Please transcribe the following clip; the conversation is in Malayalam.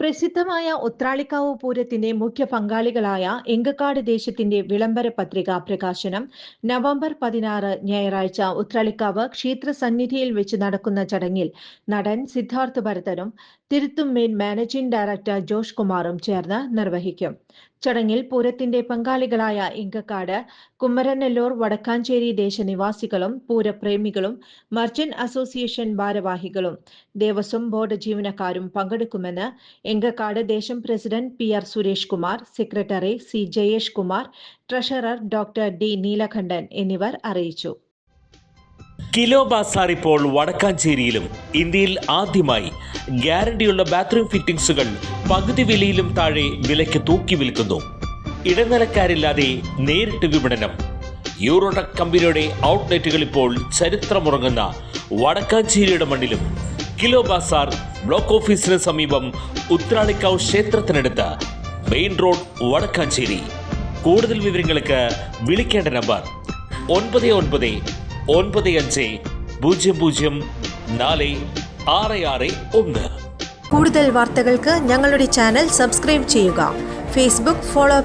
പ്രസിദ്ധമായ ഉത്രാളിക്കാവ് പൂരത്തിന്റെ മുഖ്യ പങ്കാളികളായ എങ്കക്കാട് ദേശത്തിന്റെ വിളംബര പത്രിക പ്രകാശനം നവംബർ 16 ഞായറാഴ്ച ഉത്രാളിക്കാവ് ക്ഷേത്ര സന്നിധിയിൽ വെച്ച് നടക്കുന്ന ചടങ്ങിൽ നടൻ സിദ്ധാർത്ഥ് ഭരതനും തിരുത്തുമ്മേൻ മാനേജിംഗ് ഡയറക്ടർ ജോഷ് കുമാറും ചേർന്ന് നിർവഹിക്കും. ചടങ്ങിൽ പൂരത്തിന്റെ പങ്കാളികളായ എങ്കക്കാട്, കുമ്മരനെല്ലൂർ, വടക്കാഞ്ചേരി ദേശനിവാസികളും പൂരപ്രേമികളും മർച്ചന്റ് അസോസിയേഷൻ ഭാരവാഹികളും ദേവസ്വം ബോർഡ് ജീവനക്കാരും പങ്കെടുക്കുമെന്ന് എങ്കക്കാട് ദേശം president PR Suresh Kumar, secretary C Jayesh Kumar, treasurer doctor D Neelakantan എന്നിവർ അറിയിച്ചു. കിലോ ബാസാർ ഇപ്പോൾ വടക്കാഞ്ചേരിയിലും. ഇന്ത്യയിൽ ആദ്യമായി ഗ്യാരണ്ടിയുള്ള ബാത്റൂം ഫിറ്റിംഗ്സുകൾ പകുതി വിലയിലും താഴെ വിലയ്ക്ക് തൂക്കി വിൽക്കുന്നു. ഇടനിലക്കാരില്ലാതെ നേരിട്ട് വിപണനം. യൂറോടെക് കമ്പനിയുടെ ഔട്ട്ലെറ്റുകൾ ഇപ്പോൾ ചരിത്രമുറങ്ങുന്ന വടക്കാഞ്ചേരിയുടെ മണ്ണിലും. കിലോ ബാസാർ ബ്ലോക്ക് ഓഫീസിന് സമീപം ഉത്രാളിക്കാവ് ക്ഷേത്രത്തിനടുത്ത്, മെയിൻ റോഡ്, വടക്കാഞ്ചേരി. കൂടുതൽ വിവരങ്ങൾക്ക് വിളിക്കേണ്ട നമ്പർ 9995004661. കൂടുതൽ വാർത്തകൾക്ക് ഞങ്ങളുടെ ചാനൽ സബ്സ്ക്രൈബ് ചെയ്യുക. Facebook follow up